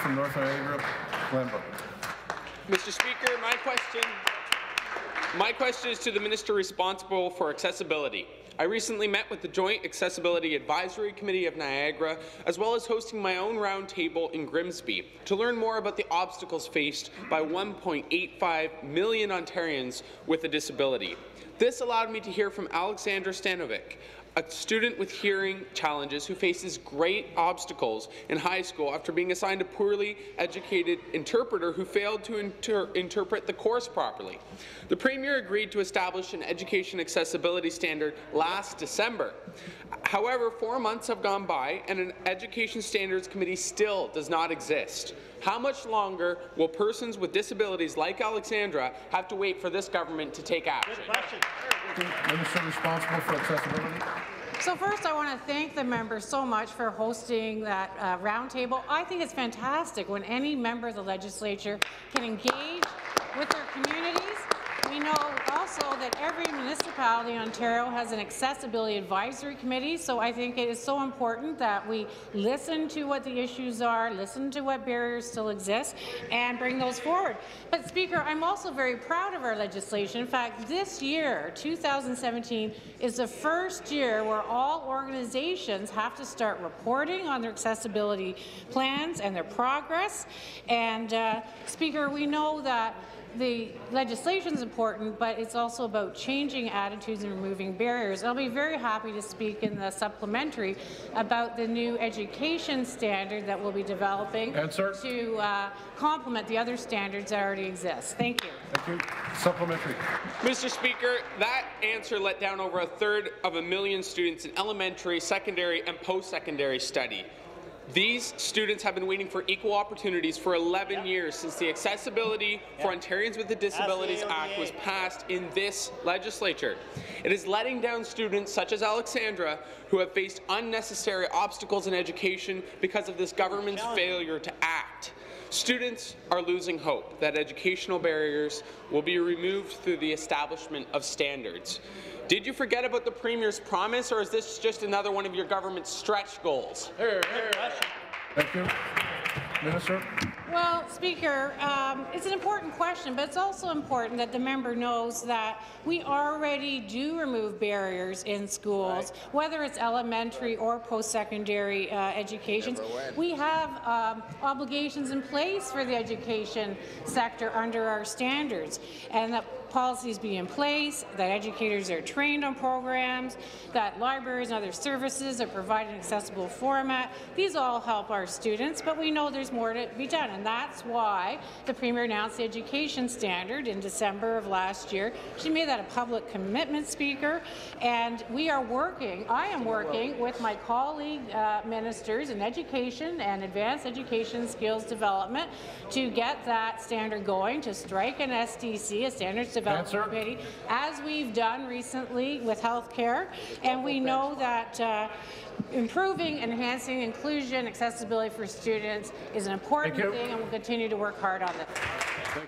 from North Niagara, Glenbrook. Mr. Speaker, my question is to the Minister responsible for accessibility. I recently met with the Joint Accessibility Advisory Committee of Niagara, as well as hosting my own roundtable in Grimsby, to learn more about the obstacles faced by 1.85 million Ontarians with a disability. This allowed me to hear from Alexandra Stanovic, a student with hearing challenges who faces great obstacles in high school after being assigned a poorly educated interpreter who failed to interpret the course properly. The Premier agreed to establish an education accessibility standard last December. However, 4 months have gone by and an Education Standards Committee still does not exist. How much longer will persons with disabilities like Alexandra have to wait for this government to take action? Minister responsible for accessibility. So first, I want to thank the members so much for hosting that roundtable. I think it's fantastic when any member of the legislature can engage with their communities. We know also that every municipality in Ontario has an accessibility advisory committee, so I think it is so important that we listen to what the issues are, listen to what barriers still exist, and bring those forward. But Speaker, I'm also very proud of our legislation. In fact, this year, 2017, is the first year where all organizations have to start reporting on their accessibility plans and their progress. And Speaker, we know that the legislation is important, but it's also about changing attitudes and removing barriers. I'll be very happy to speak in the supplementary about the new education standard that we'll be developing to complement the other standards that already exist. Thank you. Thank you. Supplementary. Mr. Speaker, that answer let down over 1/3 of a million students in elementary, secondary and post-secondary study. These students have been waiting for equal opportunities for 11 years since the Accessibility for Ontarians with Disabilities Act was passed in this legislature. It is letting down students such as Alexandra who have faced unnecessary obstacles in education because of this government's failure to act. Students are losing hope that educational barriers will be removed through the establishment of standards. Did you forget about the Premier's promise, or is this just another one of your government's stretch goals? Thank you. Minister. Well, Speaker, it's an important question, but it's also important that the member knows that we already do remove barriers in schools, whether it's elementary or post-secondary education. We have obligations in place for the education sector under our standards, and that policies be in place, that educators are trained on programs, that libraries and other services are provided in accessible format. These all help our students, but we know there's more to be done, and that's why the Premier announced the education standard in December of last year. She made that a public commitment, Speaker, and we are working, I am working with my colleague ministers in education and advanced education skills development to get that standard going, to strike an SDC, a standards development committee, as we've done recently with healthcare, and we know that improving, enhancing inclusion, accessibility for students is an important thing, and we'll continue to work hard on this.